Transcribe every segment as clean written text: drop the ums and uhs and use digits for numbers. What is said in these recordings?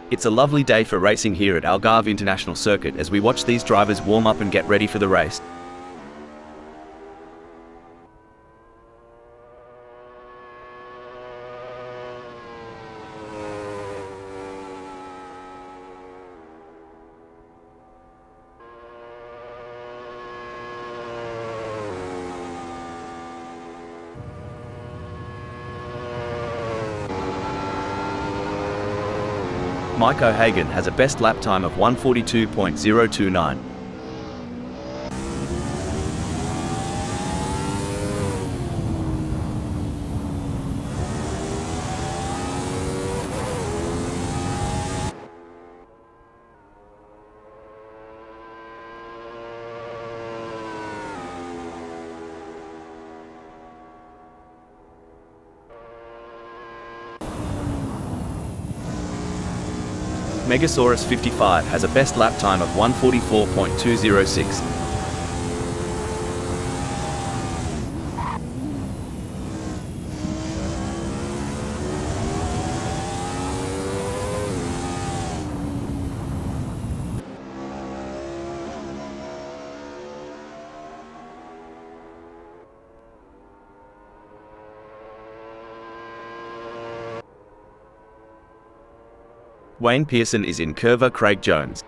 It's a lovely day for racing here at Algarve International Circuit as we watch these drivers warm up and get ready for the race. Mike O'Hagan has a best lap time of 1:42.029. Megasaurus 55 has a best lap time of 1:44.206. Wayne Pearson is in Curva Craig Jones.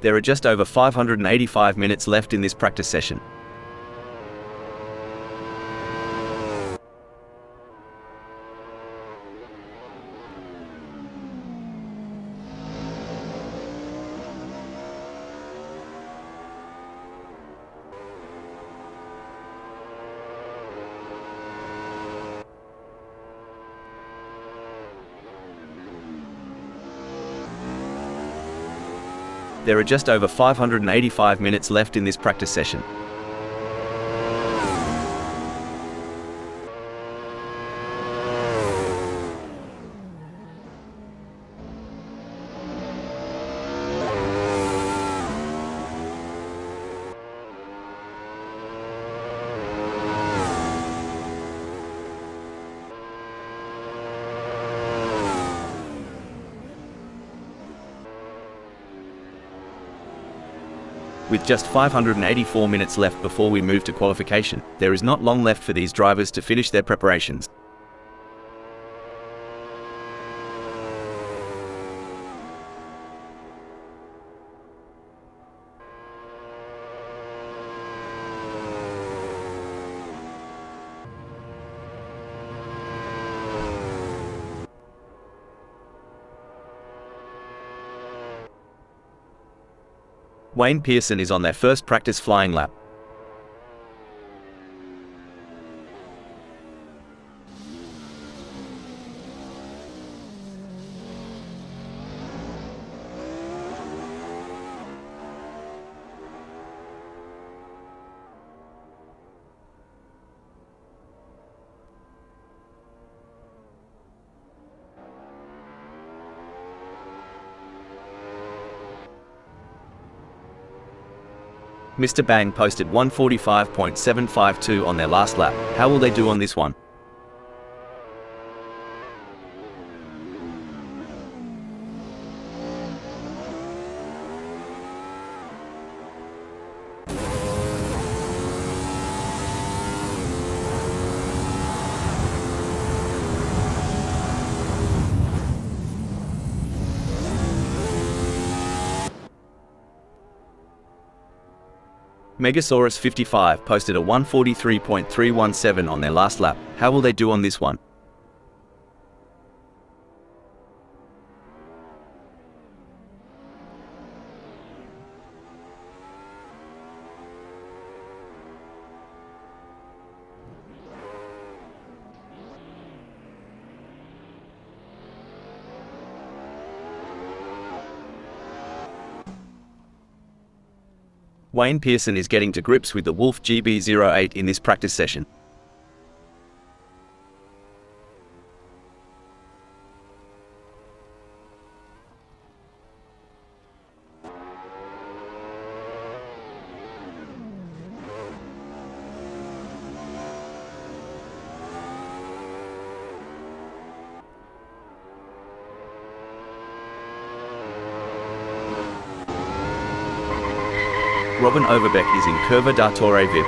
There are just over 585 minutes left in this practice session. There are just over 585 minutes left in this practice session. With just 584 minutes left before we move to qualification, there is not long left for these drivers to finish their preparations. Wayne Pearson is on their first practice flying lap. Mr. Bang posted 1:45.752 on their last lap. How will they do on this one? Megasaurus 55 posted a 1:43.317 on their last lap. How will they do on this one? Wayne Pearson is getting to grips with the Wolf GB08 in this practice session. Robin Overbeck is in Curva da Torre VIP.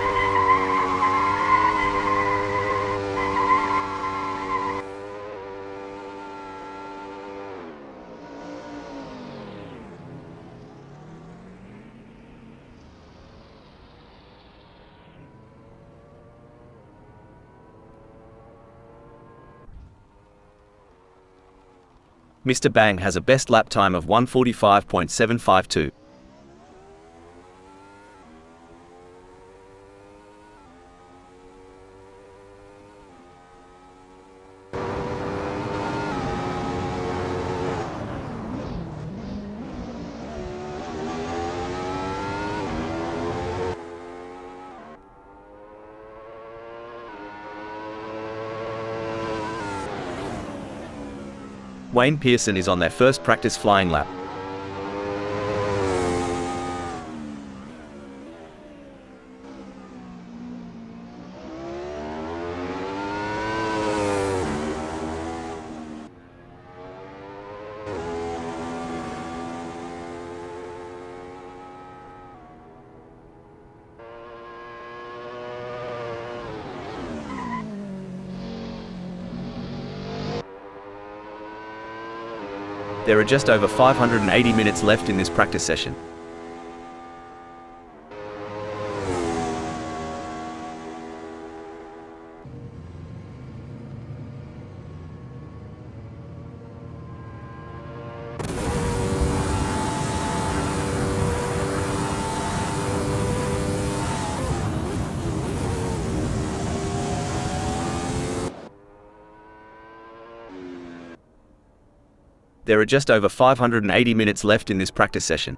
Mr. Bang has a best lap time of 1:45.752. Wayne Pearson is on their first practice flying lap. There are just over 580 minutes left in this practice session. There are just over 580 minutes left in this practice session.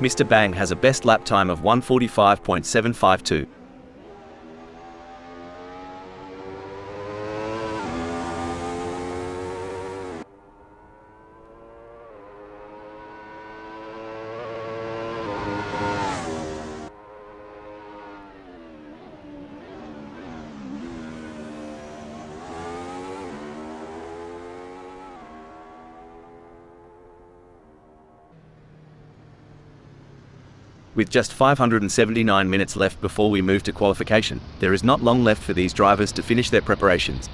Mr. Bang has a best lap time of 1:45.752. With just 579 minutes left before we move to qualification, there is not long left for these drivers to finish their preparations.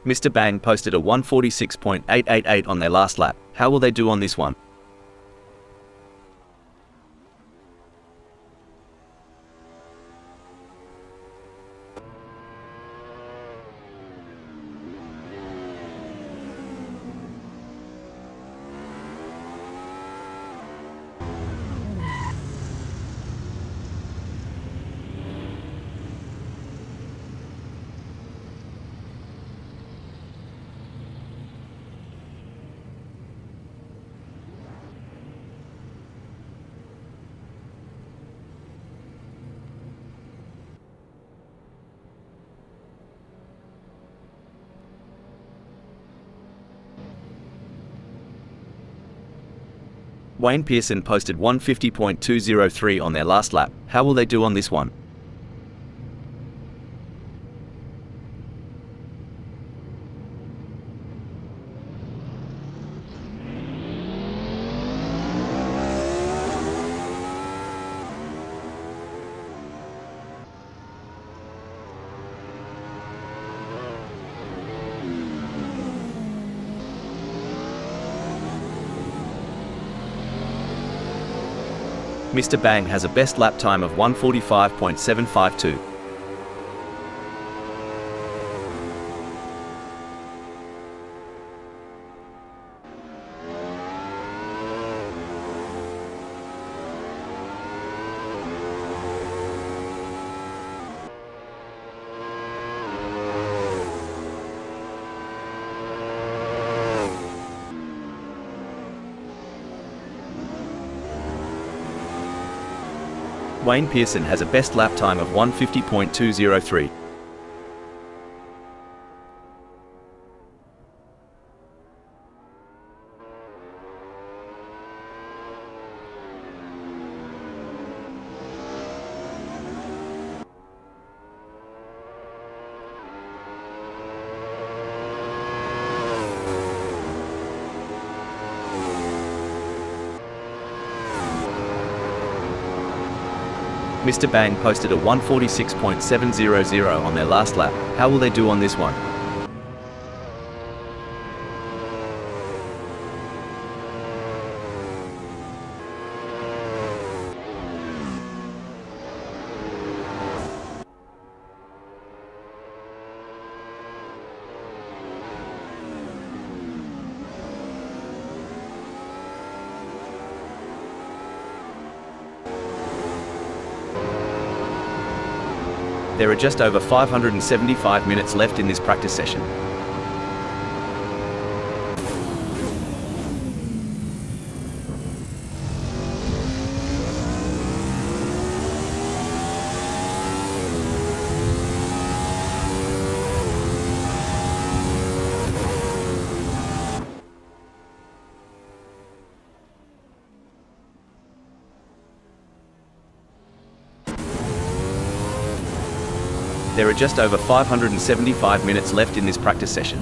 Mr. Bang posted a 1:46.888 on their last lap. How will they do on this one? Wayne Pearson posted 1:50.203 on their last lap. How will they do on this one? Mr. Bang has a best lap time of 1:45.752. Wayne Pearson has a best lap time of 1:50.203. Mr. Bang posted a 1:46.700 on their last lap. How will they do on this one? There are just over 575 minutes left in this practice session. There are just over 575 minutes left in this practice session.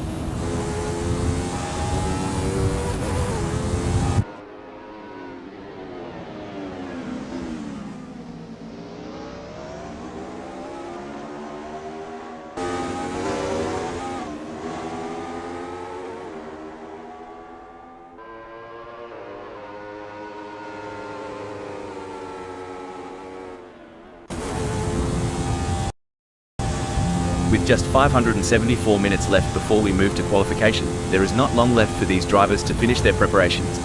With just 574 minutes left before we move to qualification, there is not long left for these drivers to finish their preparations.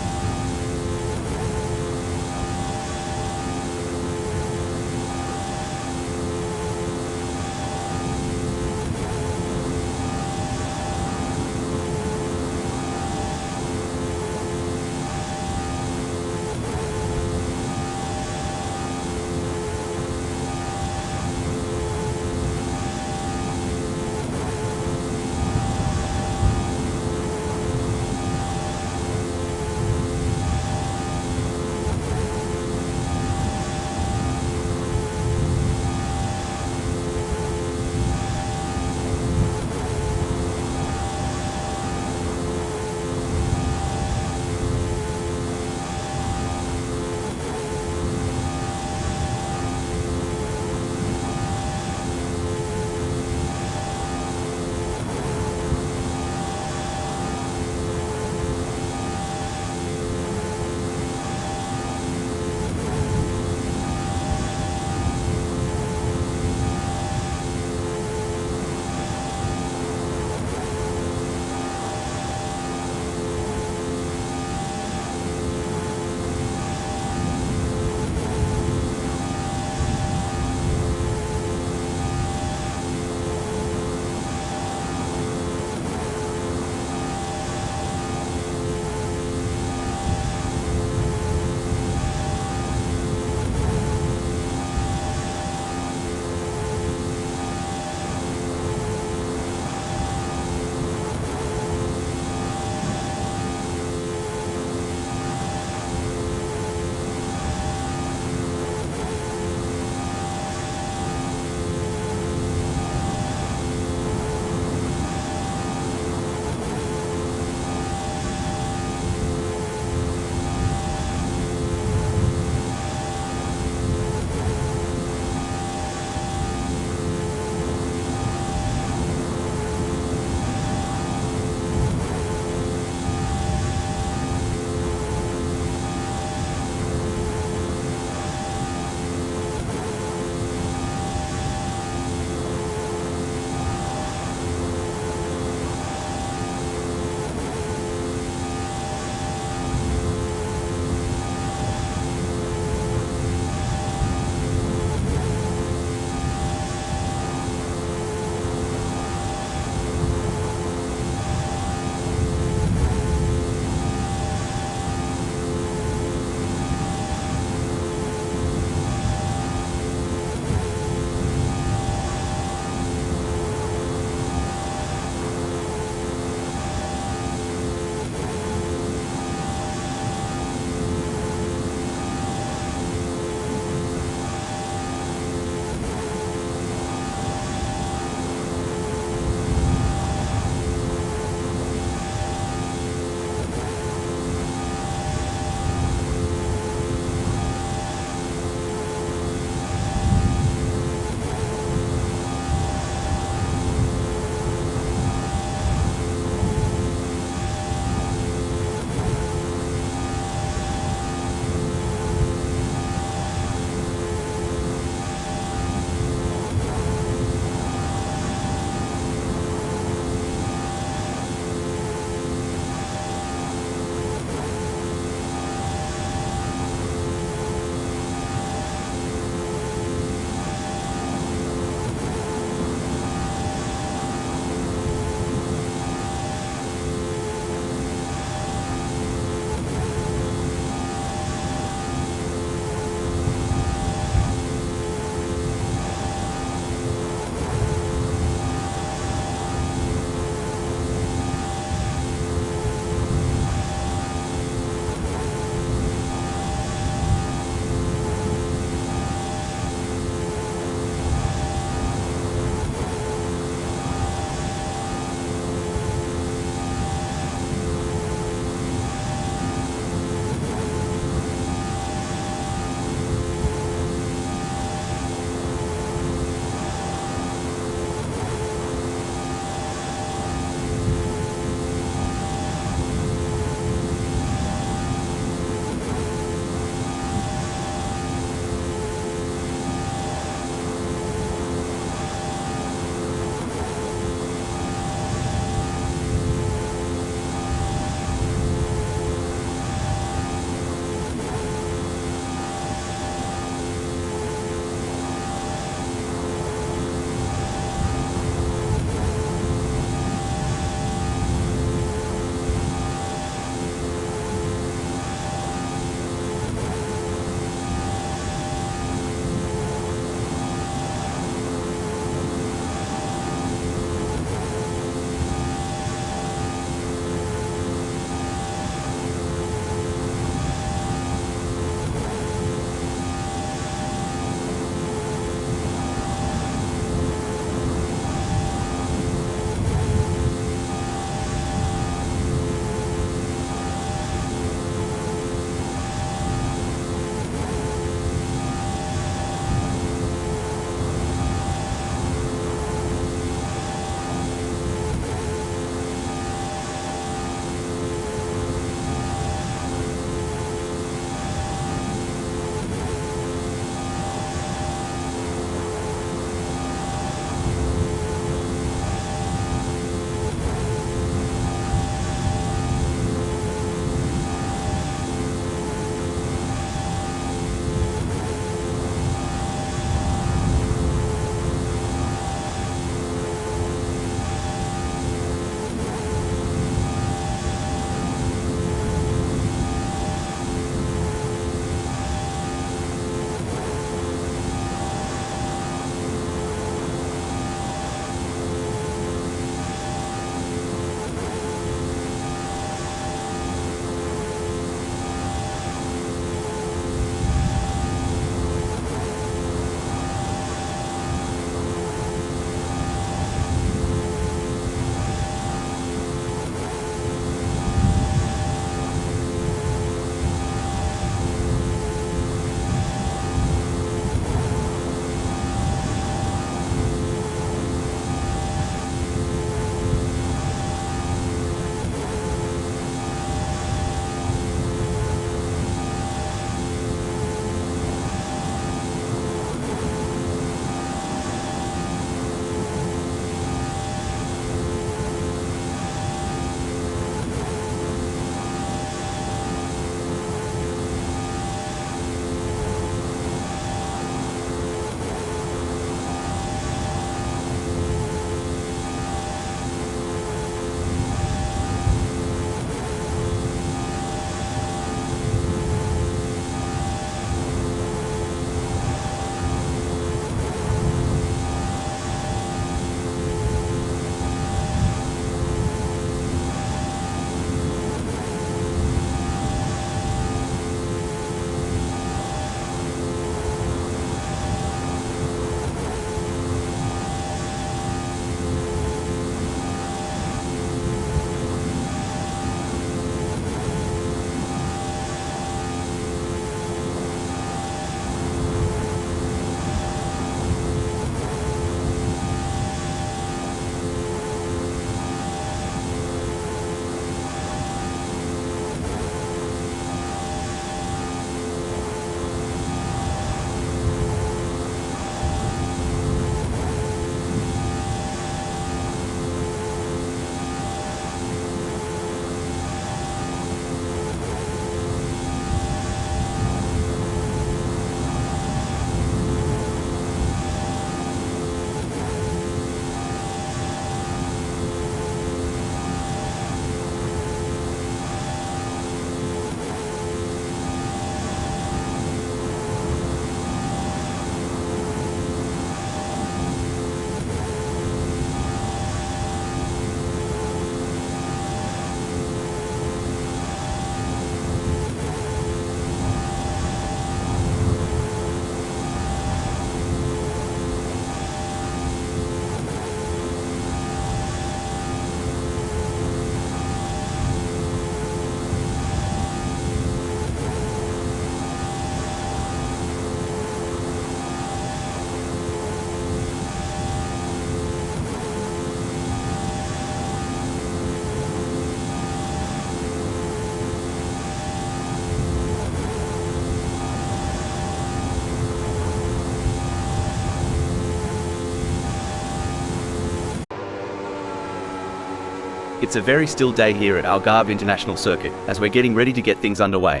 It's a very still day here at Algarve International Circuit, as we're getting ready to get things underway.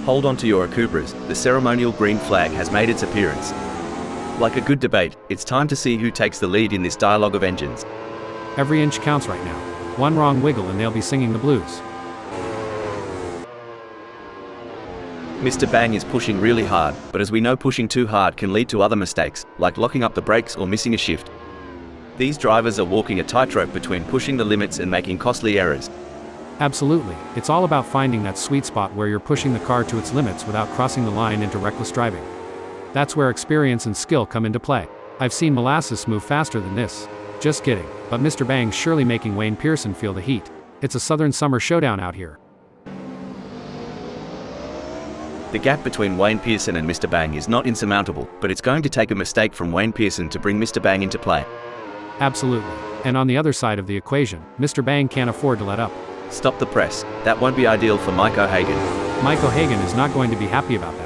Hold on to your Acubras, the ceremonial green flag has made its appearance. Like a good debate, it's time to see who takes the lead in this dialogue of engines. Every inch counts right now. One wrong wiggle and they'll be singing the blues. Mr. Bang is pushing really hard, but as we know, pushing too hard can lead to other mistakes, like locking up the brakes or missing a shift. These drivers are walking a tightrope between pushing the limits and making costly errors. Absolutely, it's all about finding that sweet spot where you're pushing the car to its limits without crossing the line into reckless driving. That's where experience and skill come into play. I've seen molasses move faster than this. Just kidding, but Mr. Bang's surely making Wayne Pearson feel the heat. It's a southern summer showdown out here. The gap between Wayne Pearson and Mr. Bang is not insurmountable, but it's going to take a mistake from Wayne Pearson to bring Mr. Bang into play. Absolutely. And on the other side of the equation, Mr. Bang can't afford to let up. Stop the press. That won't be ideal for Mike O'Hagan. Mike O'Hagan is not going to be happy about that.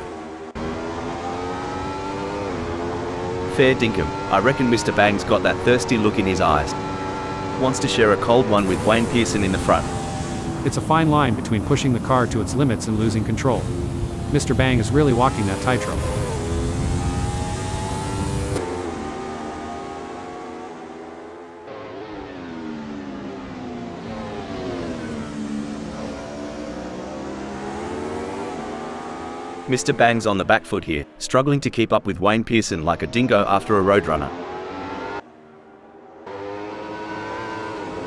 Fair dinkum, I reckon Mr. Bang's got that thirsty look in his eyes. Wants to share a cold one with Wayne Pearson in the front. It's a fine line between pushing the car to its limits and losing control. Mr. Bang is really walking that tightrope. Mr. Bang's on the back foot here, struggling to keep up with Wayne Pearson like a dingo after a roadrunner.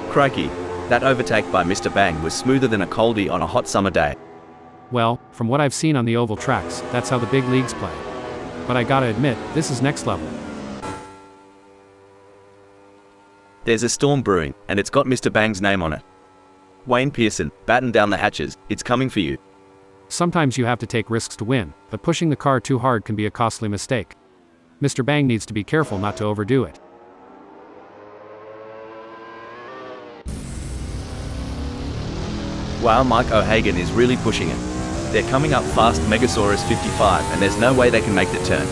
Crikey, that overtake by Mr. Bang was smoother than a coldie on a hot summer day. Well, from what I've seen on the oval tracks, that's how the big leagues play. But I gotta admit, this is next level. There's a storm brewing, and it's got Mr. Bang's name on it. Wayne Pearson, batten down the hatches, it's coming for you. Sometimes you have to take risks to win, but pushing the car too hard can be a costly mistake. Mr. Bang needs to be careful not to overdo it. Wow, Mike O'Hagan is really pushing it. They're coming up fast Megasaurus 55 and there's no way they can make the turn.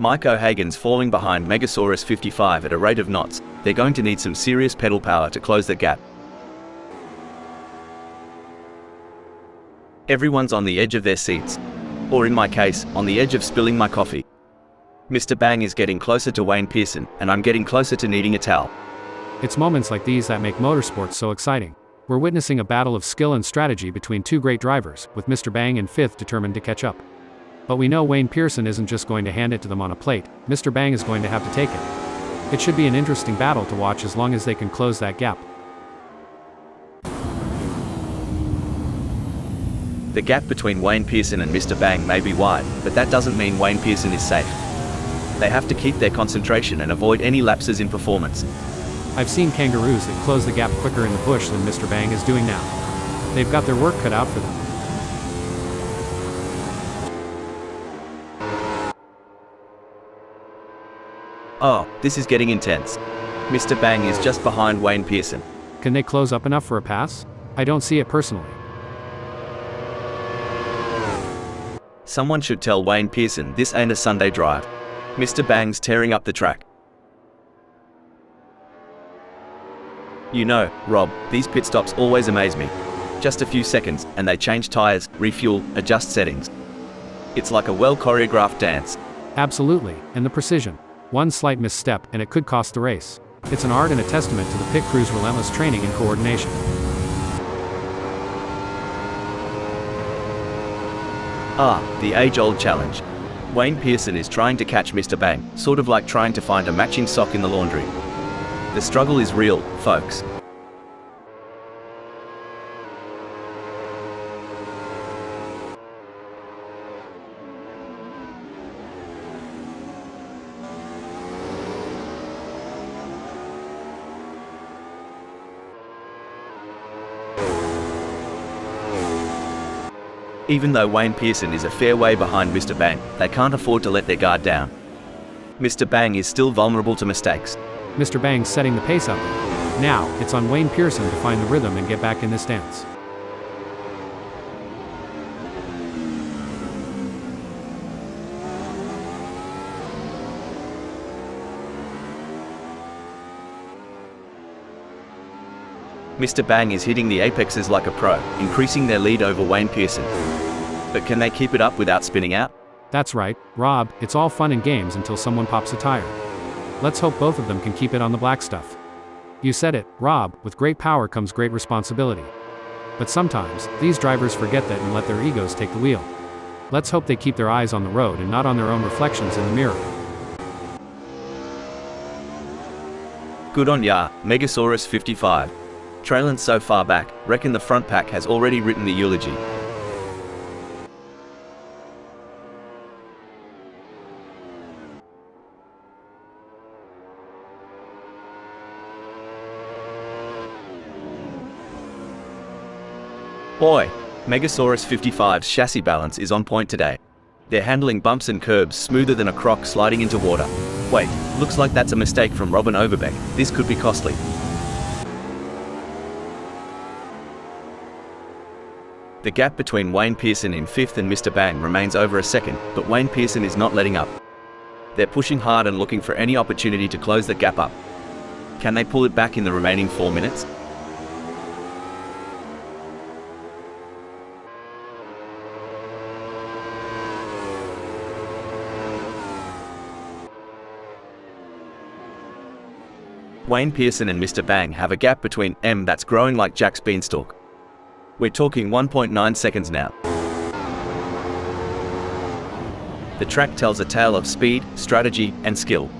Mike O'Hagan's falling behind Megasaurus 55 at a rate of knots. They're going to need some serious pedal power to close the gap. Everyone's on the edge of their seats. Or in my case, on the edge of spilling my coffee. Mr. Bang is getting closer to Wayne Pearson, and I'm getting closer to needing a towel. It's moments like these that make motorsports so exciting. We're witnessing a battle of skill and strategy between two great drivers, with Mr. Bang in fifth determined to catch up. But we know Wayne Pearson isn't just going to hand it to them on a plate. Mr. Bang is going to have to take it. It should be an interesting battle to watch as long as they can close that gap. The gap between Wayne Pearson and Mr. Bang may be wide, but that doesn't mean Wayne Pearson is safe. They have to keep their concentration and avoid any lapses in performance. I've seen kangaroos that close the gap quicker in the bush than Mr. Bang is doing now. They've got their work cut out for them. Oh, this is getting intense. Mr. Bang is just behind Wayne Pearson. Can they close up enough for a pass? I don't see it personally. Someone should tell Wayne Pearson this ain't a Sunday drive. Mr. Bang's tearing up the track. You know, Rob, these pit stops always amaze me. Just a few seconds, and they change tires, refuel, adjust settings. It's like a well-choreographed dance. Absolutely, and the precision. One slight misstep, and it could cost the race. It's an art and a testament to the pit crew's relentless training and coordination. Ah, the age-old challenge. Wayne Pearson is trying to catch Mr. Bang, sort of like trying to find a matching sock in the laundry. The struggle is real, folks. Even though Wayne Pearson is a fair way behind Mr. Bang, they can't afford to let their guard down. Mr. Bang is still vulnerable to mistakes. Mr. Bang's setting the pace up. Now, it's on Wayne Pearson to find the rhythm and get back in this dance. Mr. Bang is hitting the apexes like a pro, increasing their lead over Wayne Pearson. But can they keep it up without spinning out? That's right, Rob, it's all fun and games until someone pops a tire. Let's hope both of them can keep it on the black stuff. You said it, Rob, with great power comes great responsibility. But sometimes, these drivers forget that and let their egos take the wheel. Let's hope they keep their eyes on the road and not on their own reflections in the mirror. Good on ya, Megasaurus 55. Trailing so far back, reckon the front pack has already written the eulogy. Boy, Megasaurus 55's chassis balance is on point today. They're handling bumps and curbs smoother than a croc sliding into water. Wait, looks like that's a mistake from Robin Overbeck. This could be costly. The gap between Wayne Pearson in 5th and Mr. Bang remains over a second, but Wayne Pearson is not letting up. They're pushing hard and looking for any opportunity to close the gap up. Can they pull it back in the remaining 4 minutes? Wayne Pearson and Mr. Bang have a gap between them that's growing like Jack's beanstalk. We're talking 1.9 seconds now. The track tells a tale of speed, strategy, and skill.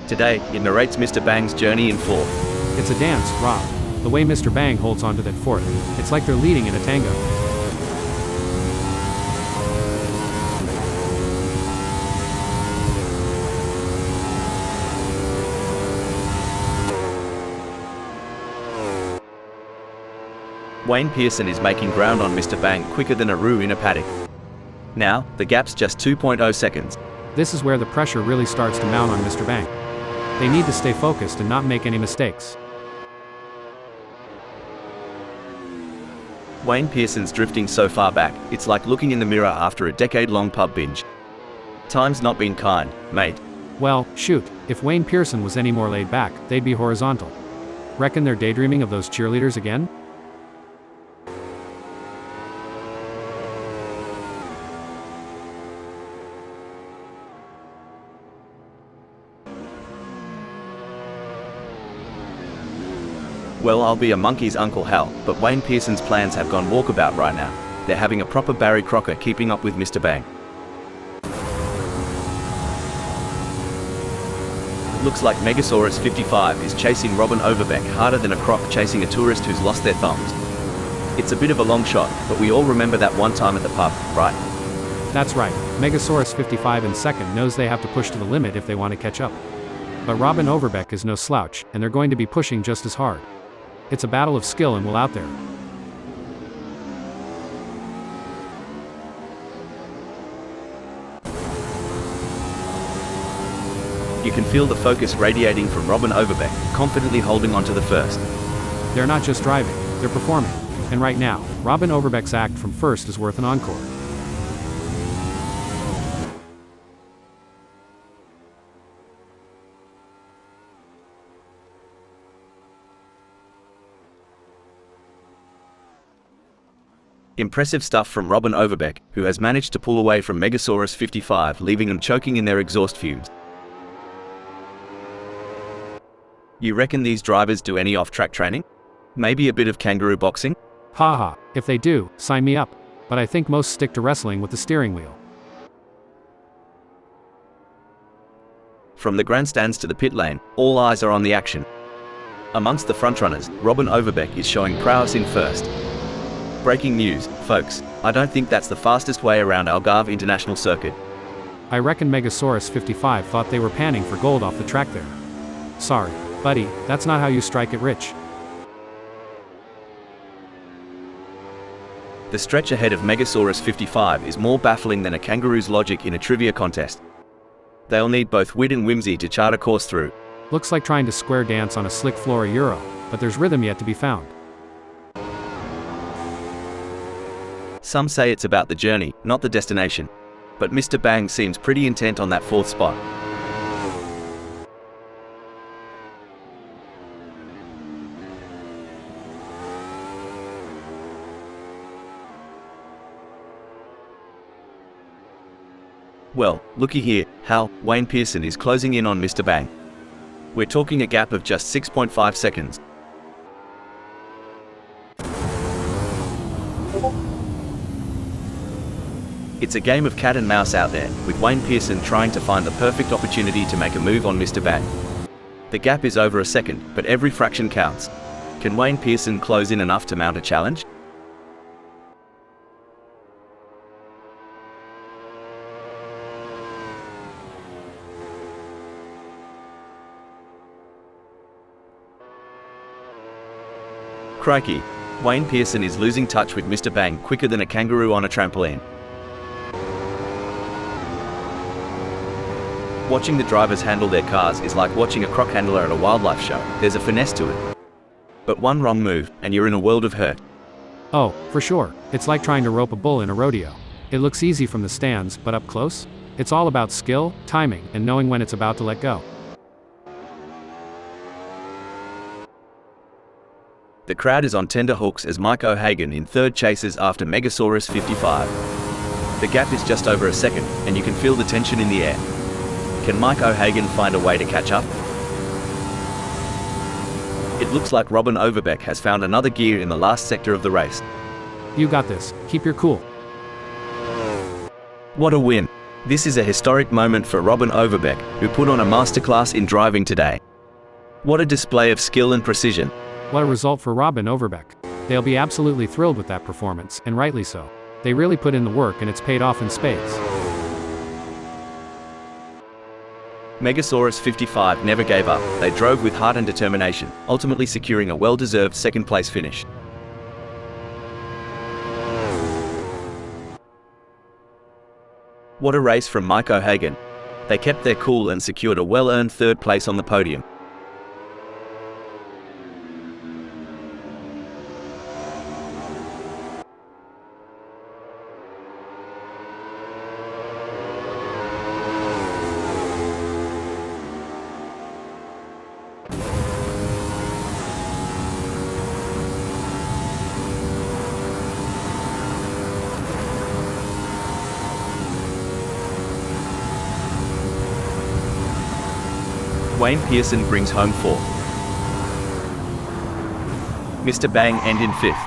Today, it narrates Mr. Bang's journey in 4th. It's a dance, Rob. The way Mr. Bang holds onto that 4th, it's like they're leading in a tango. Wayne Pearson is making ground on Mr. Bang quicker than a roux in a paddock. Now, the gap's just 2.0 seconds. This is where the pressure really starts to mount on Mr. Bang. They need to stay focused and not make any mistakes. Wayne Pearson's drifting so far back, it's like looking in the mirror after a decade-long pub binge. Time's not been kind, mate. Well, shoot, if Wayne Pearson was any more laid back, they'd be horizontal. Reckon they're daydreaming of those cheerleaders again? Well, I'll be a monkey's Uncle Hal, but Wayne Pearson's plans have gone walkabout right now. They're having a proper Barry Crocker keeping up with Mr. Bang. Looks like Megasaurus 55 is chasing Robin Overbeck harder than a croc chasing a tourist who's lost their thumbs. It's a bit of a long shot, but we all remember that one time at the pub, right? That's right, Megasaurus 55 in 2nd knows they have to push to the limit if they want to catch up. But Robin Overbeck is no slouch, and they're going to be pushing just as hard. It's a battle of skill and will out there. You can feel the focus radiating from Robin Overbeck, confidently holding onto the first. They're not just driving, they're performing. And right now, Robin Overbeck's act from first is worth an encore. Impressive stuff from Robin Overbeck, who has managed to pull away from Megasaurus 55, leaving them choking in their exhaust fumes. You reckon these drivers do any off-track training? Maybe a bit of kangaroo boxing? Haha, if they do, sign me up. But I think most stick to wrestling with the steering wheel. From the grandstands to the pit lane, all eyes are on the action. Amongst the frontrunners, Robin Overbeck is showing prowess in first. Breaking news, folks, I don't think that's the fastest way around Algarve International Circuit. I reckon Megasaurus 55 thought they were panning for gold off the track there. Sorry, buddy, that's not how you strike it rich. The stretch ahead of Megasaurus 55 is more baffling than a kangaroo's logic in a trivia contest. They'll need both wit and whimsy to chart a course through. Looks like trying to square dance on a slick floor a Euro, but there's rhythm yet to be found. Some say it's about the journey, not the destination. But Mr. Bang seems pretty intent on that fourth spot. Well, looky here, Hal, Wayne Pearson is closing in on Mr. Bang. We're talking a gap of just 6.5 seconds. It's a game of cat and mouse out there, with Wayne Pearson trying to find the perfect opportunity to make a move on Mr. Bang. The gap is over a second, but every fraction counts. Can Wayne Pearson close in enough to mount a challenge? Crikey, Wayne Pearson is losing touch with Mr. Bang quicker than a kangaroo on a trampoline. Watching the drivers handle their cars is like watching a croc handler at a wildlife show. There's a finesse to it. But one wrong move, and you're in a world of hurt. Oh, for sure. It's like trying to rope a bull in a rodeo. It looks easy from the stands, but up close? It's all about skill, timing, and knowing when it's about to let go. The crowd is on tender hooks as Mike O'Hagan in third chases after Megasaurus 55. The gap is just over a second, and you can feel the tension in the air. Can Mike O'Hagan find a way to catch up? It looks like Robin Overbeck has found another gear in the last sector of the race. You got this. Keep your cool. What a win! This is a historic moment for Robin Overbeck, who put on a masterclass in driving today. What a display of skill and precision. What a result for Robin Overbeck. They'll be absolutely thrilled with that performance, and rightly so. They really put in the work and it's paid off in spades. Megasaurus 55 never gave up. They drove with heart and determination, ultimately securing a well-deserved second-place finish. What a race from Mike O'Hagan. They kept their cool and secured a well-earned third place on the podium. Wayne Pearson brings home fourth. Mr. Bang end in fifth.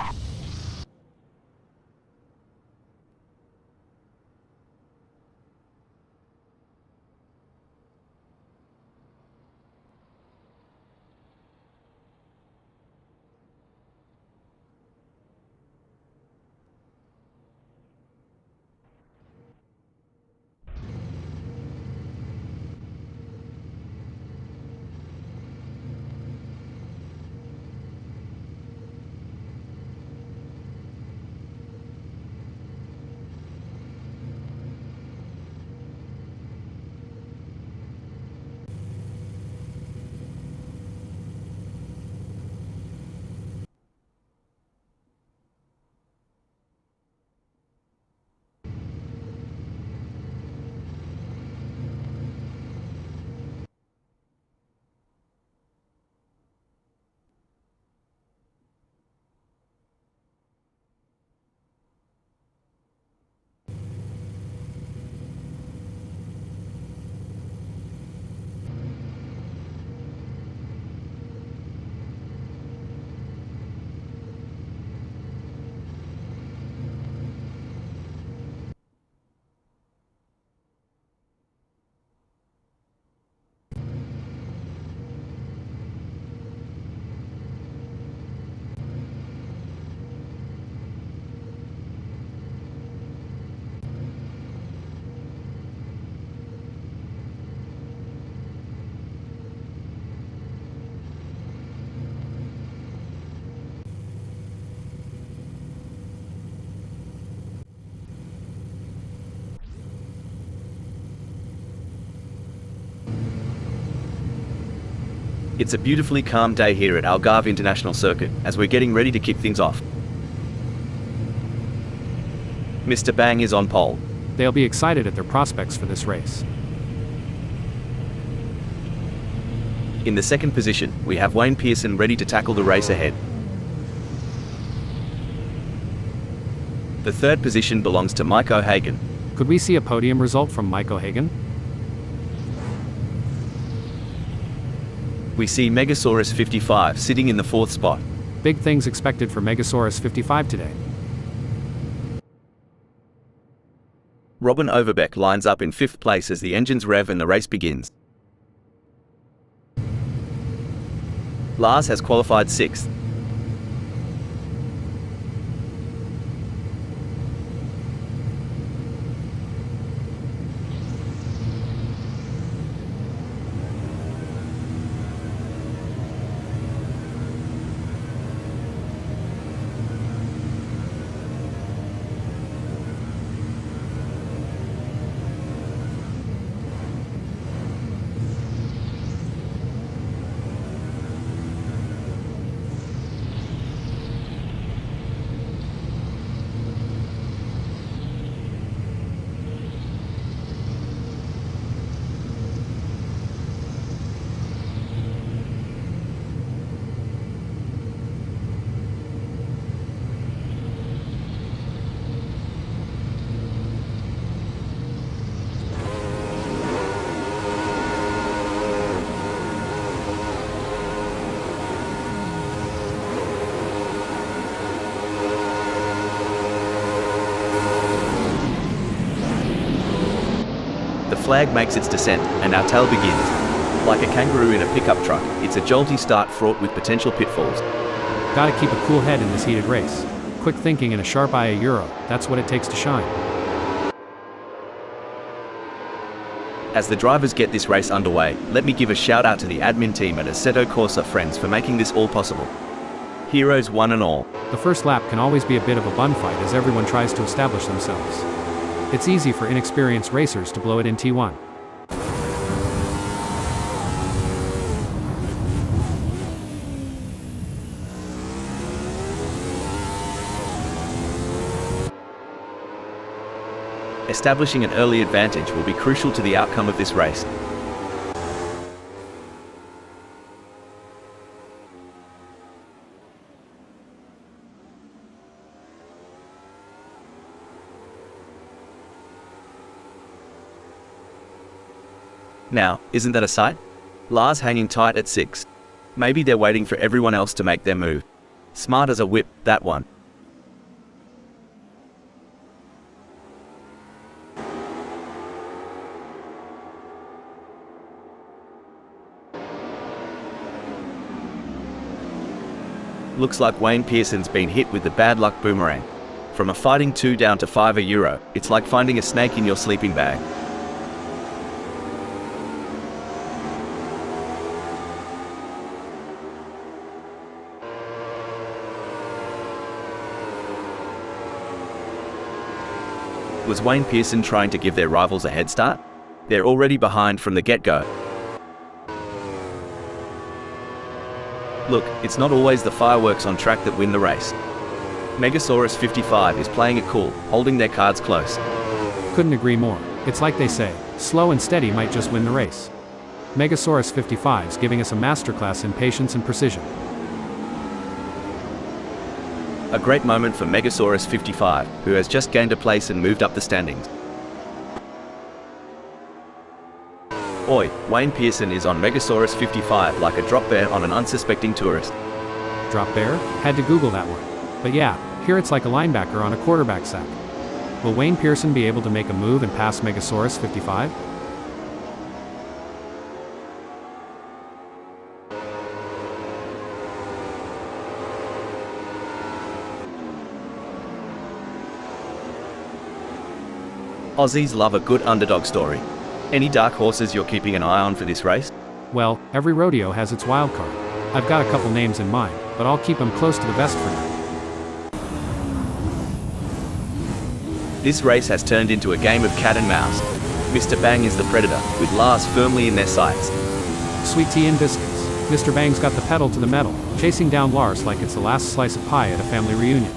It's a beautifully calm day here at Algarve International Circuit, as we're getting ready to kick things off. Mr. Bang is on pole. They'll be excited at their prospects for this race. In the second position, we have Wayne Pearson ready to tackle the race ahead. The third position belongs to Mike O'Hagan. Could we see a podium result from Mike O'Hagan? We see Megasaurus 55 sitting in the fourth spot. Big things expected for Megasaurus 55 today. Robin Overbeck lines up in fifth place as the engines rev and the race begins. Lars has qualified sixth. The flag makes its descent, and our tale begins. Like a kangaroo in a pickup truck, it's a jolty start fraught with potential pitfalls. Gotta keep a cool head in this heated race. Quick thinking and a sharp eye a Euro, that's what it takes to shine. As the drivers get this race underway, let me give a shout out to the admin team at AssettoCorsaFriends for making this all possible. Heroes one and all. The first lap can always be a bit of a bun fight as everyone tries to establish themselves. It's easy for inexperienced racers to blow it in T1. Establishing an early advantage will be crucial to the outcome of this race. Now, isn't that a sight? Lars hanging tight at 6. Maybe they're waiting for everyone else to make their move. Smart as a whip, that one. Looks like Wayne Pearson's been hit with the bad luck boomerang. From a fighting 2 down to 5 a Euro, it's like finding a snake in your sleeping bag. Was Wayne Pearson trying to give their rivals a head start? They're already behind from the get-go. Look, it's not always the fireworks on track that win the race. Megasaurus 55 is playing it cool, holding their cards close. Couldn't agree more. It's like they say, slow and steady might just win the race. Megasaurus 55's giving us a masterclass in patience and precision. A great moment for Megasaurus 55, who has just gained a place and moved up the standings. Oi, Wayne Pearson is on Megasaurus 55 like a drop bear on an unsuspecting tourist. Drop bear? Had to Google that one. But yeah, here it's like a linebacker on a quarterback sack. Will Wayne Pearson be able to make a move and pass Megasaurus 55? Aussies love a good underdog story. Any dark horses you're keeping an eye on for this race? Well, every rodeo has its wild card. I've got a couple names in mind, but I'll keep them close to the vest for now. This race has turned into a game of cat and mouse. Mr. Bang is the predator, with Lars firmly in their sights. Sweet tea and biscuits. Mr. Bang's got the pedal to the metal, chasing down Lars like it's the last slice of pie at a family reunion.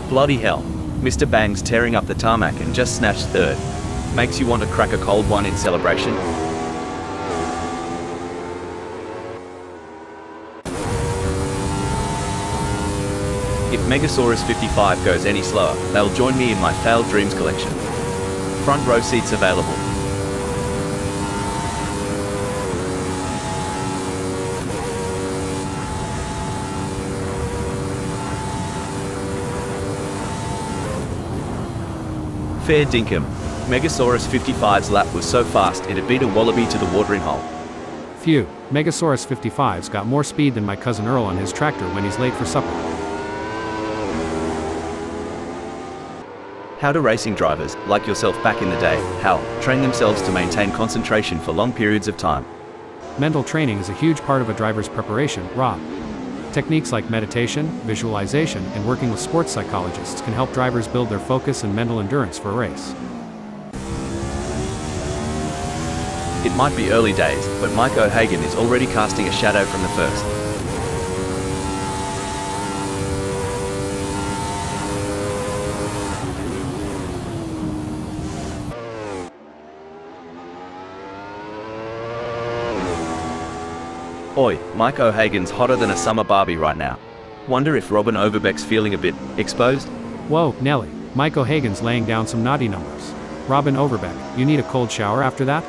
Bloody hell. Mr. Bang's tearing up the tarmac and just snatched third. Makes you want to crack a cold one in celebration. If Megasaurus 55 goes any slower, they'll join me in my failed dreams collection. Front row seats available. Fair dinkum. Megasaurus 55's lap was so fast it'd beat a wallaby to the watering hole. Phew, Megasaurus 55's got more speed than my cousin Earl on his tractor when he's late for supper. How do racing drivers, like yourself back in the day, train themselves to maintain concentration for long periods of time? Mental training is a huge part of a driver's preparation, Rob. Techniques like meditation, visualization, and working with sports psychologists can help drivers build their focus and mental endurance for a race. It might be early days, but Mike O'Hagan is already casting a shadow from the first. Oi, Mike O'Hagan's hotter than a summer Barbie right now. Wonder if Robin Overbeck's feeling a bit exposed? Whoa, Nelly, Mike O'Hagan's laying down some naughty numbers. Robin Overbeck, you need a cold shower after that?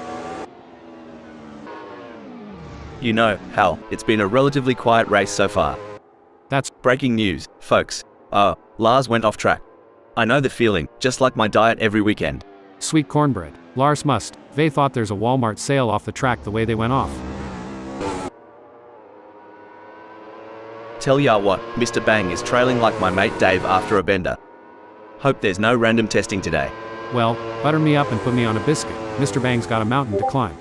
You know, Hal, it's been a relatively quiet race so far. That's Breaking news, folks. Lars went off track. I know the feeling, just like my diet every weekend. sweet cornbread. Lars must. They thought there's a Walmart sale off the track the way they went off. Tell ya what, Mr. Bang is trailing like my mate Dave after a bender. Hope there's no random testing today. Well, butter me up and put me on a biscuit. Mr. Bang's got a mountain to climb.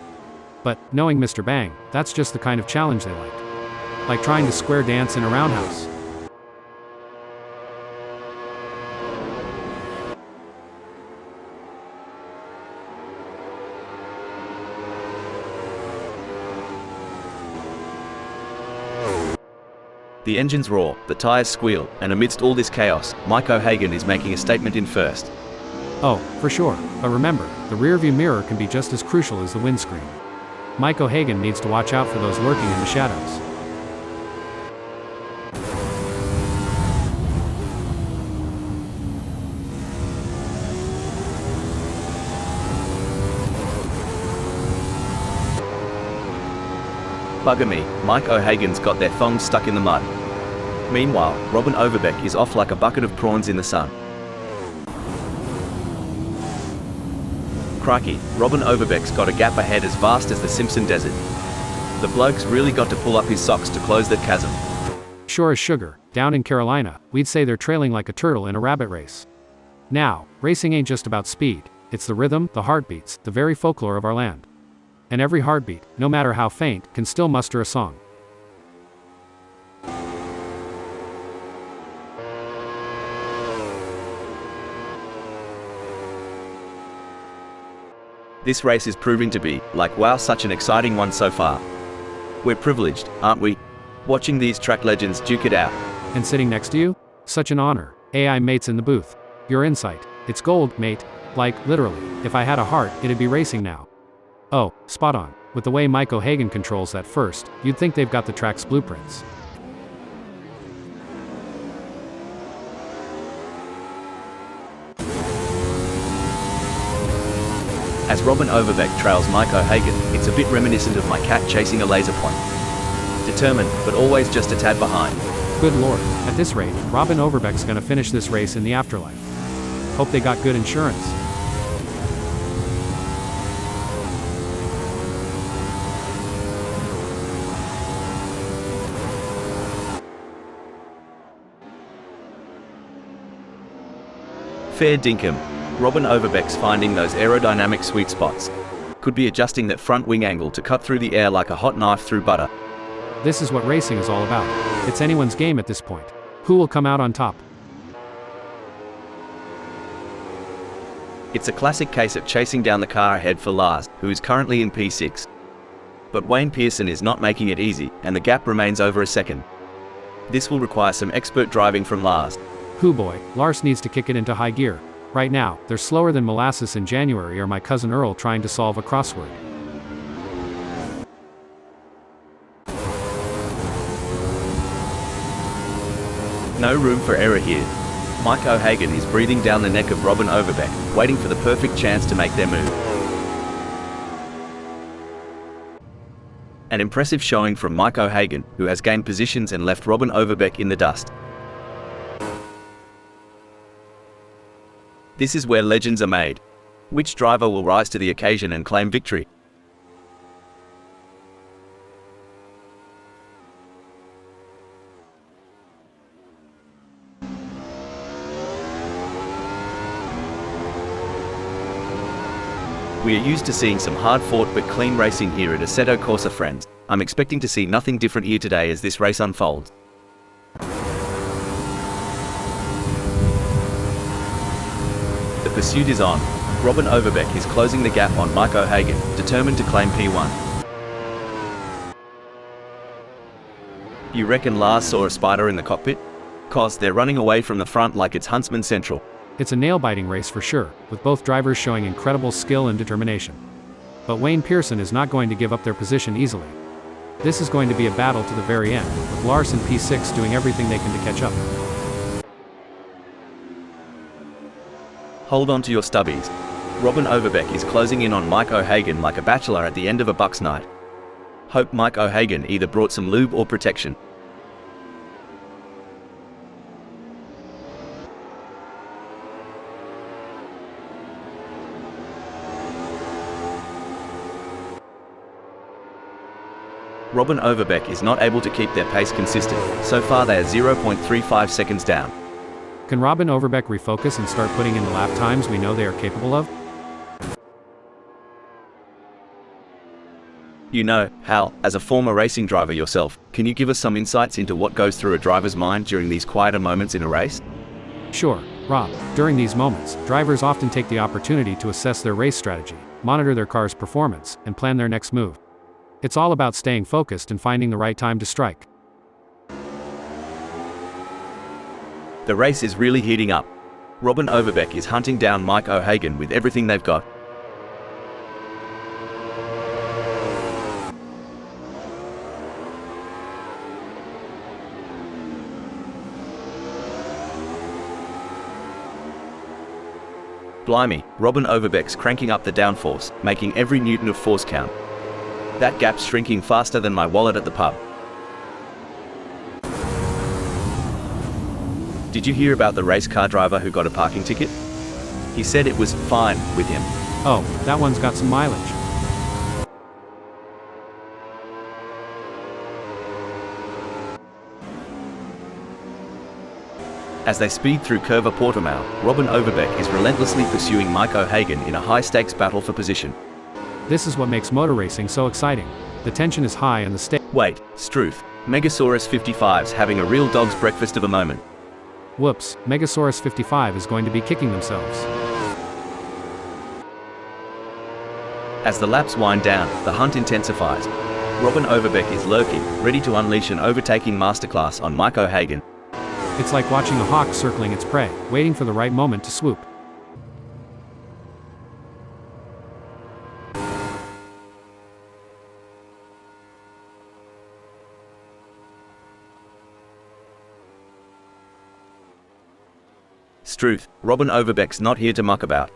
But, knowing Mr. Bang, that's just the kind of challenge they like. Like trying to square dance in a roundhouse. The engines roar, the tires squeal, and amidst all this chaos, Mike O'Hagan is making a statement in first. Oh, for sure, but remember, the rearview mirror can be just as crucial as the windscreen. Mike O'Hagan needs to watch out for those lurking in the shadows. Bugger me, Mike O'Hagan's got their thongs stuck in the mud. Meanwhile, Robin Overbeck is off like a bucket of prawns in the sun. Crikey, Robin Overbeck's got a gap ahead as vast as the Simpson Desert. The bloke's really got to pull up his socks to close that chasm. Sure as sugar, down in Carolina, we'd say they're trailing like a turtle in a rabbit race. Now, racing ain't just about speed, it's the rhythm, the heartbeats, the very folklore of our land. And every heartbeat, no matter how faint, can still muster a song. This race is proving to be, like wow, such an exciting one so far. We're privileged, aren't we? Watching these track legends duke it out. And sitting next to you? Such an honor. AI mates in the booth. Your insight. It's gold, mate. Like, literally, if I had a heart, it'd be racing now. Oh, spot on. With the way Mike O'Hagan controls that first, you'd think they've got the track's blueprints. As Robin Overbeck trails Mike O'Hagan, it's a bit reminiscent of my cat chasing a laser point. Determined, but always just a tad behind. Good lord, at this rate, Robin Overbeck's gonna finish this race in the afterlife. Hope they got good insurance. Fair dinkum. Robin Overbeck's finding those aerodynamic sweet spots. Could be adjusting that front wing angle to cut through the air like a hot knife through butter. This is what racing is all about. It's anyone's game at this point. Who will come out on top? It's a classic case of chasing down the car ahead for Lars, who is currently in P6. But Wayne Pearson is not making it easy, and the gap remains over a second. This will require some expert driving from Lars. Hoo boy, Lars needs to kick it into high gear. Right now, they're slower than molasses in January or my cousin Earl trying to solve a crossword. No room for error here. Mike O'Hagan is breathing down the neck of Robin Overbeck, waiting for the perfect chance to make their move. An impressive showing from Mike O'Hagan, who has gained positions and left Robin Overbeck in the dust. This is where legends are made. Which driver will rise to the occasion and claim victory? We are used to seeing some hard-fought but clean racing here at Assetto Corsa Friends. I'm expecting to see nothing different here today as this race unfolds. The pursuit is on. Robin Overbeck is closing the gap on Mike O'Hagan, determined to claim P1. You reckon Lars saw a spider in the cockpit? 'Cause they're running away from the front like it's Huntsman Central. It's a nail-biting race for sure, with both drivers showing incredible skill and determination. But Wayne Pearson is not going to give up their position easily. This is going to be a battle to the very end, with Lars and P6 doing everything they can to catch up. Hold on to your stubbies. Robin Overbeck is closing in on Mike O'Hagan like a bachelor at the end of a Bucks night. Hope Mike O'Hagan either brought some lube or protection. Robin Overbeck is not able to keep their pace consistent. So far they are 0.35 seconds down. Can Robin Overbeck refocus and start putting in the lap times we know they are capable of? You know, Hal, as a former racing driver yourself, can you give us some insights into what goes through a driver's mind during these quieter moments in a race? Sure, Rob. During these moments, drivers often take the opportunity to assess their race strategy, monitor their car's performance, and plan their next move. It's all about staying focused and finding the right time to strike. The race is really heating up. Robin Overbeck is hunting down Mike O'Hagan with everything they've got. Blimey, Robin Overbeck's cranking up the downforce, making every newton of force count. That gap's shrinking faster than my wallet at the pub. Did you hear about the race car driver who got a parking ticket? He said it was fine with him. Oh, that one's got some mileage. As they speed through Curva Portimao, Robin Overbeck is relentlessly pursuing Mike O'Hagan in a high-stakes battle for position. This is what makes motor racing so exciting. The tension is high and the stakes. Wait, Struth. Megasaurus 55's having a real dog's breakfast of a moment. Whoops, Megasaurus 55 is going to be kicking themselves. As the laps wind down, the hunt intensifies. Robin Overbeck is lurking, ready to unleash an overtaking masterclass on Mike O'Hagan. It's like watching a hawk circling its prey, waiting for the right moment to swoop. Struth, Robin Overbeck's not here to muck about.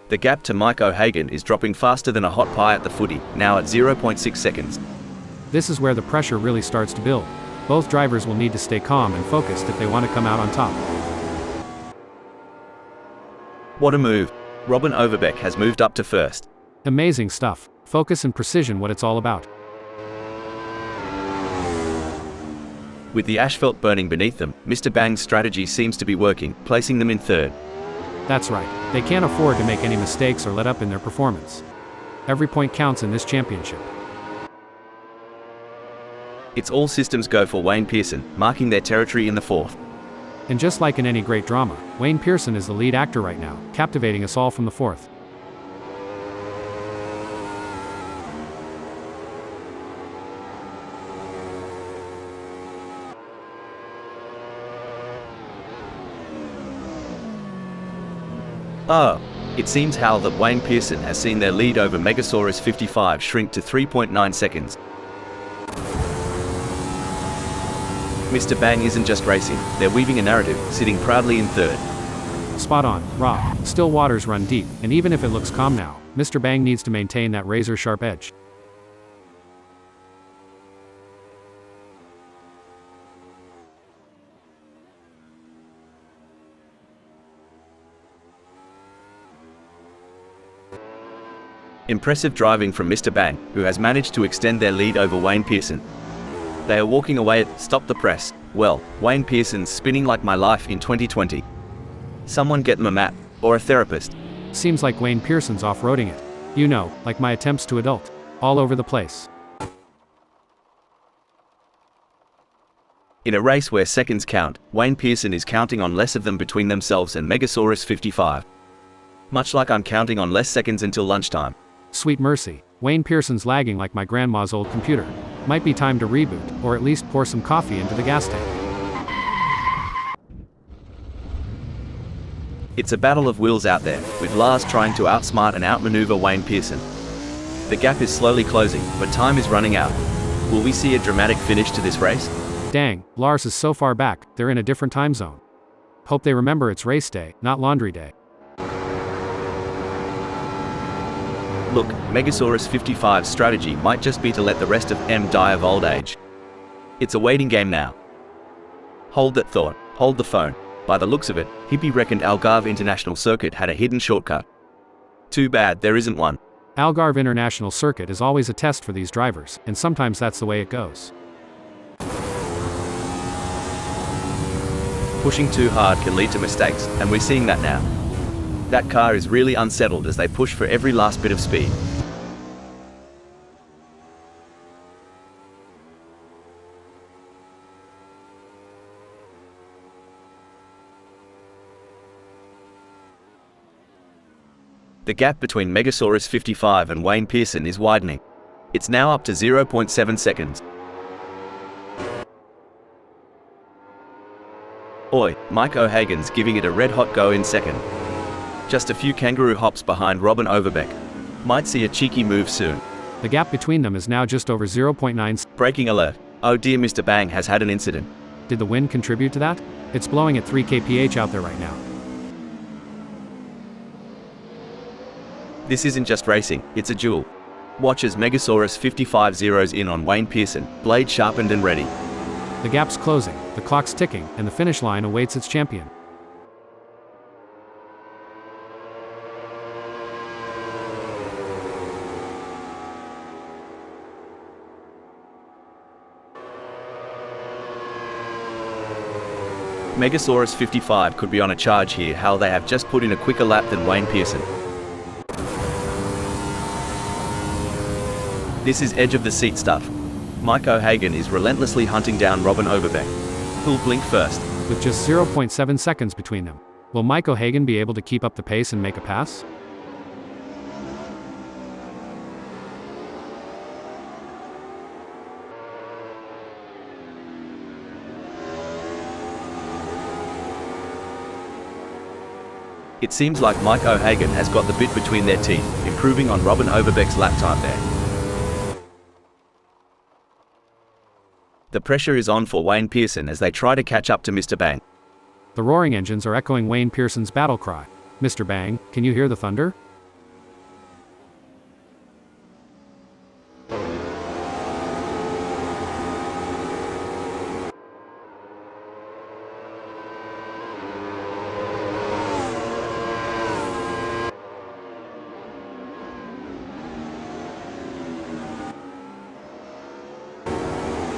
The gap to Mike O'Hagan is dropping faster than a hot pie at the footy, now at 0.6 seconds. This is where the pressure really starts to build. Both drivers will need to stay calm and focused if they want to come out on top. What a move. Robin Overbeck has moved up to first. Amazing stuff. Focus and precision, what it's all about. With the asphalt burning beneath them, Mr. Bang's strategy seems to be working, placing them in third. That's right. They can't afford to make any mistakes or let up in their performance. Every point counts in this championship. It's all systems go for Wayne Pearson, marking their territory in the fourth. And just like in any great drama, Wayne Pearson is the lead actor right now, captivating us all from the fourth. Oh, it seems how that Wayne Pearson has seen their lead over Megasaurus 55 shrink to 3.9 seconds. Mr. Bang isn't just racing, they're weaving a narrative, sitting proudly in third. Spot on, Rob. Still waters run deep, and even if it looks calm now, Mr. Bang needs to maintain that razor-sharp edge. Impressive driving from Mr. Bang, who has managed to extend their lead over Wayne Pearson. They are walking away at Stop the Press. Well, Wayne Pearson's spinning like my life in 2020. Someone get him a map, or a therapist. Seems like Wayne Pearson's off-roading it. You know, like my attempts to adult. All over the place. In a race where seconds count, Wayne Pearson is counting on less of them between themselves and Megasaurus 55. Much like I'm counting on less seconds until lunchtime. Sweet mercy, Wayne Pearson's lagging like my grandma's old computer. Might be time to reboot, or at least pour some coffee into the gas tank. It's a battle of wills out there, with Lars trying to outsmart and outmaneuver Wayne Pearson. The gap is slowly closing, but time is running out. Will we see a dramatic finish to this race? Dang, Lars is so far back, they're in a different time zone. Hope they remember it's race day, not laundry day. Look, Megasaurus 55's strategy might just be to let the rest of M die of old age. It's a waiting game now. Hold that thought, hold the phone. By the looks of it, Hippie reckoned Algarve International Circuit had a hidden shortcut. Too bad there isn't one. Algarve International Circuit is always a test for these drivers, and sometimes that's the way it goes. Pushing too hard can lead to mistakes, and we're seeing that now. That car is really unsettled as they push for every last bit of speed. The gap between Megasaurus 55 and Wayne Pearson is widening. It's now up to 0.7 seconds. Oi, Mike O'Hagan's giving it a red-hot go in second. Just a few kangaroo hops behind Robin Overbeck. Might see a cheeky move soon. The gap between them is now just over 0.9. Braking alert. Oh dear, Mr. Bang has had an incident. Did the wind contribute to that? It's blowing at 3 kph out there right now. This isn't just racing, it's a duel. Watch as Megasaurus 55 zeroes in on Wayne Pearson, blade sharpened and ready. The gap's closing, the clock's ticking, and the finish line awaits its champion. Megasaurus 55 could be on a charge here, how they have just put in a quicker lap than Wayne Pearson. This is edge of the seat stuff. Mike O'Hagan is relentlessly hunting down Robin Overbeck. Who'll blink first? With just 0.7 seconds between them, will Mike O'Hagan be able to keep up the pace and make a pass? It seems like Mike O'Hagan has got the bit between their teeth, improving on Robin Overbeck's lap time there. The pressure is on for Wayne Pearson as they try to catch up to Mr. Bang. The roaring engines are echoing Wayne Pearson's battle cry. Mr. Bang, can you hear the thunder?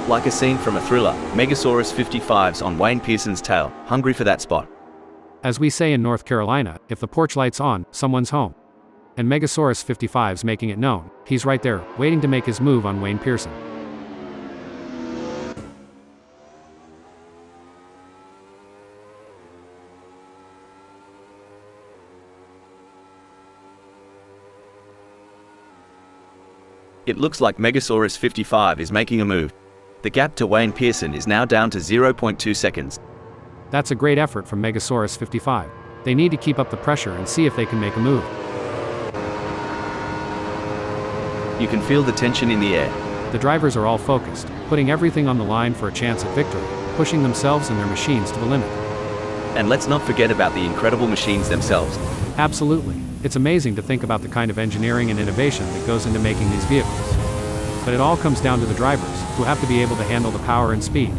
Like a scene from a thriller, Megasaurus 55's on Wayne Pearson's tail, hungry for that spot. As we say in North Carolina, if the porch light's on, someone's home. And Megasaurus 55's making it known. He's right there, waiting to make his move on Wayne Pearson. It looks like Megasaurus 55 is making a move. The gap to Wayne Pearson is now down to 0.2 seconds. That's a great effort from Megasaurus 55. They need to keep up the pressure and see if they can make a move. You can feel the tension in the air. The drivers are all focused, putting everything on the line for a chance at victory, pushing themselves and their machines to the limit. And let's not forget about the incredible machines themselves. Absolutely. It's amazing to think about the kind of engineering and innovation that goes into making these vehicles. But it all comes down to the drivers, who have to be able to handle the power and speed.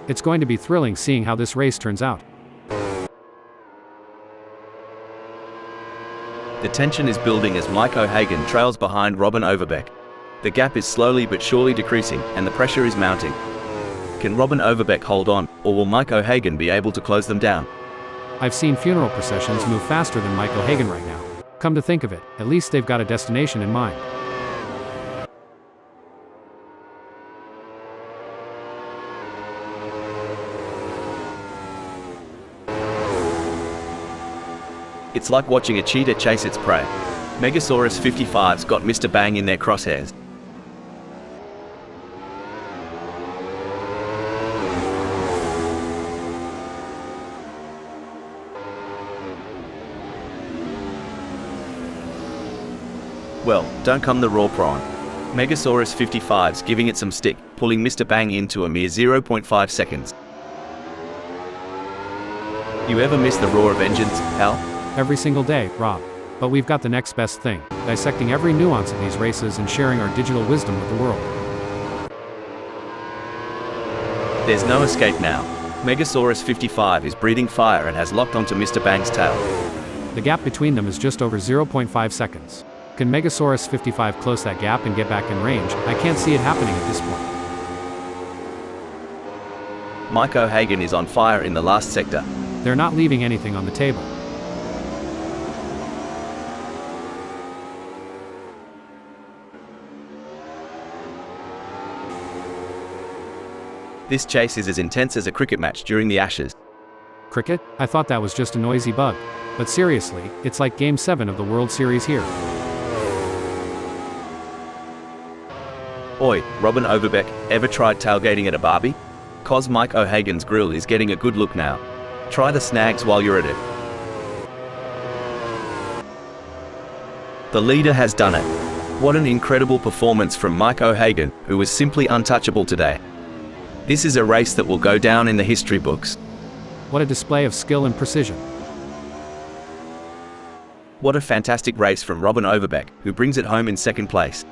It's going to be thrilling seeing how this race turns out. The tension is building as Mike O'Hagan trails behind Robin Overbeck. The gap is slowly but surely decreasing, and the pressure is mounting. Can Robin Overbeck hold on, or will Mike O'Hagan be able to close them down? I've seen funeral processions move faster than Mike O'Hagan right now. Come to think of it, at least they've got a destination in mind. It's like watching a cheetah chase its prey. Megasaurus 55's got Mr. Bang in their crosshairs. Well, don't come the raw prawn. Megasaurus 55's giving it some stick, pulling Mr. Bang into a mere 0.5 seconds. You ever miss the roar of engines, Hal? Every single day, Rob. But we've got the next best thing, dissecting every nuance of these races and sharing our digital wisdom with the world. There's no escape now. Megasaurus 55 is breathing fire and has locked onto Mr. Bang's tail. The gap between them is just over 0.5 seconds. Can Megasaurus 55 close that gap and get back in range? I can't see it happening at this point. Mike O'Hagan is on fire in the last sector. They're not leaving anything on the table. This chase is as intense as a cricket match during the Ashes. Cricket? I thought that was just a noisy bug. But seriously, it's like Game 7 of the World Series here. Oi, Robin Overbeck, ever tried tailgating at a barbie? Cos Mike O'Hagan's grill is getting a good look now. Try the snags while you're at it. The leader has done it. What an incredible performance from Mike O'Hagan, who was simply untouchable today. This is a race that will go down in the history books. What a display of skill and precision. What a fantastic race from Robin Overbeck, who brings it home in second place.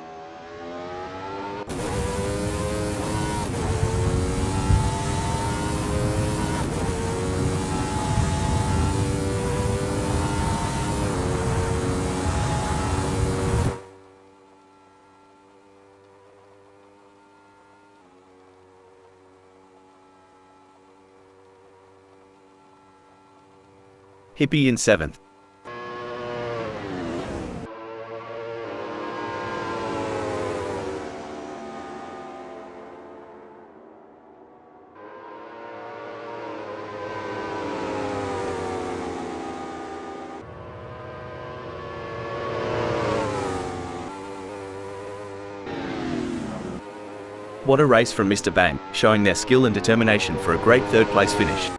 Hippie in 7th. What a race from Mr. Bang, showing their skill and determination for a great third-place finish.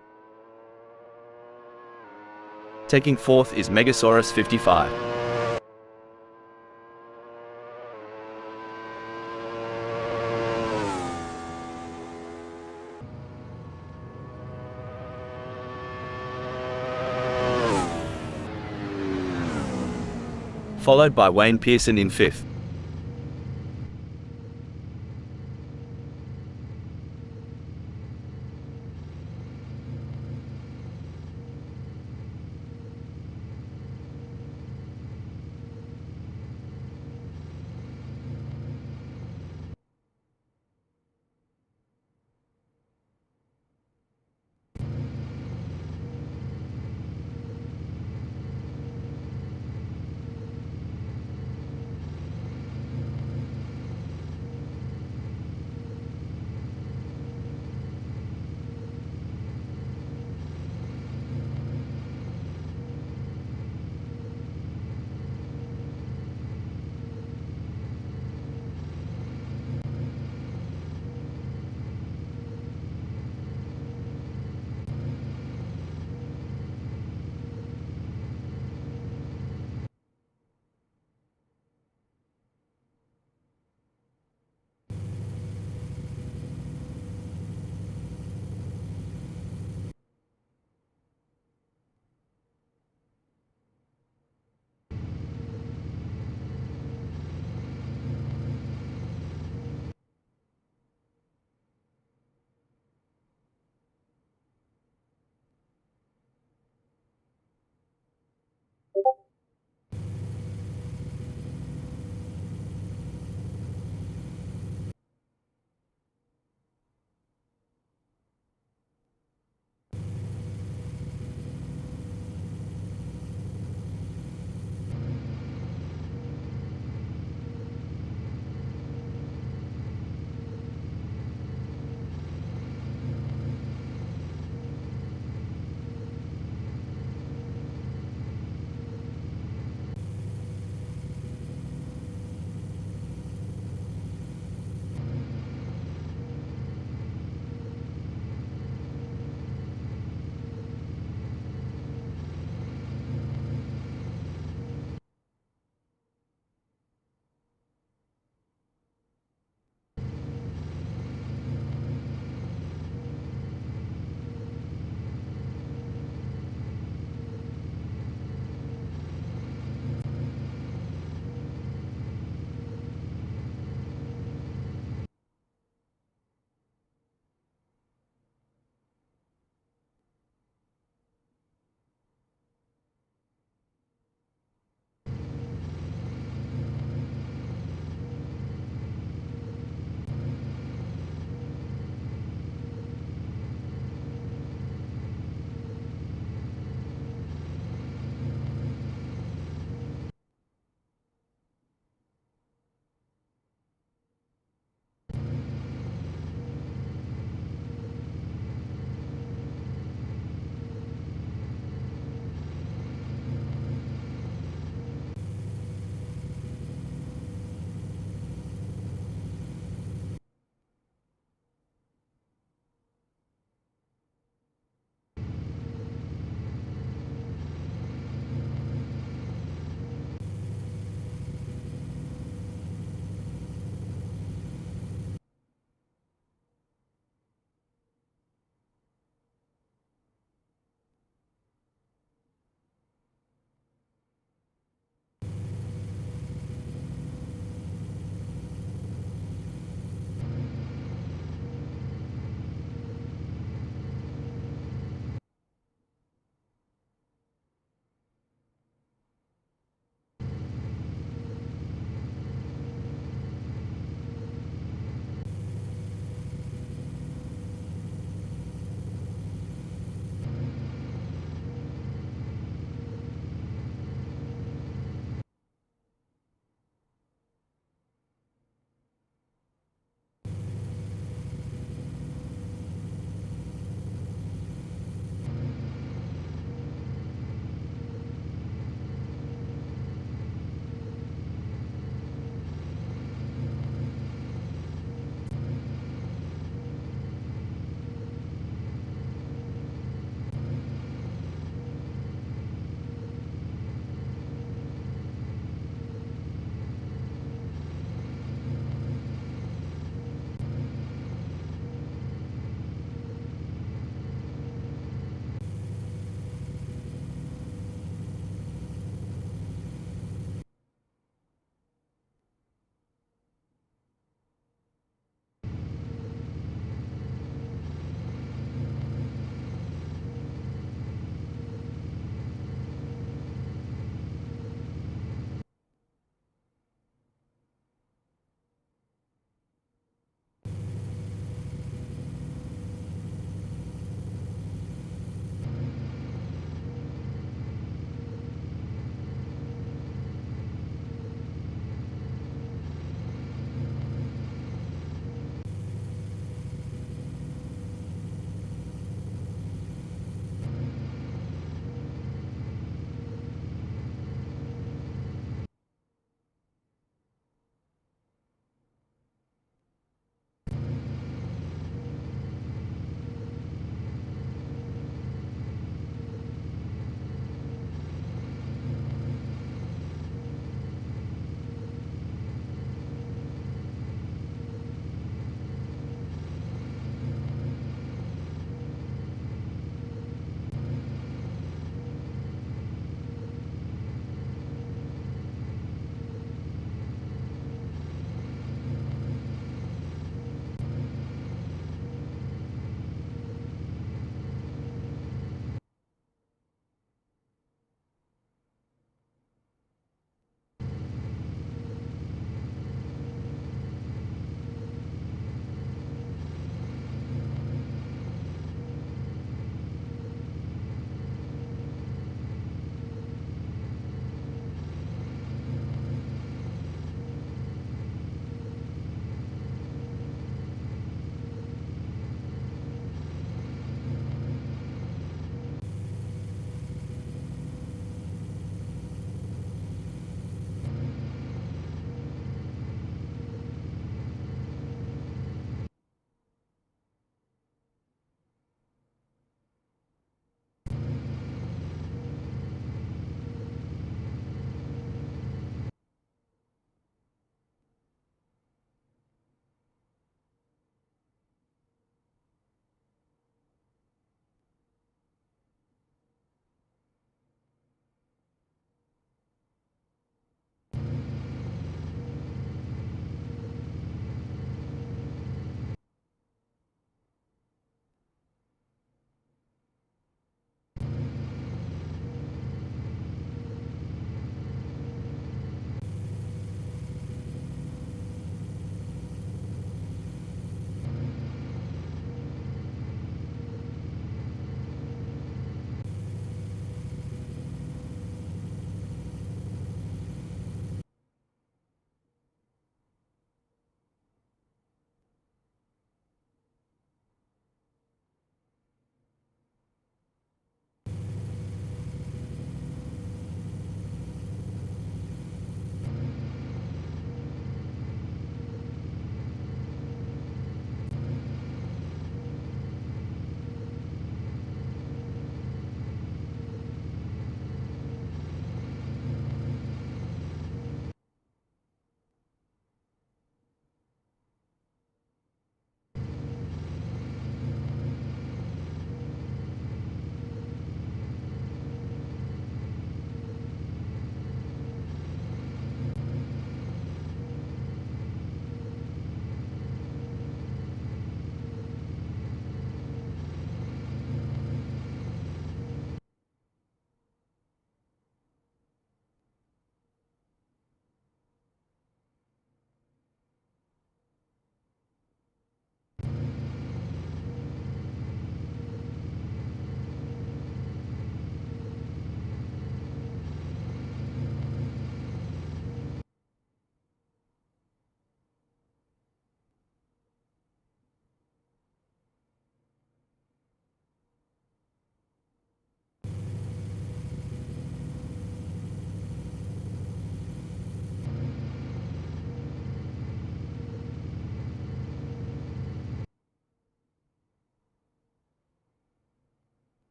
Taking fourth is Megasaurus 55. Followed by Wayne Pearson in 5th.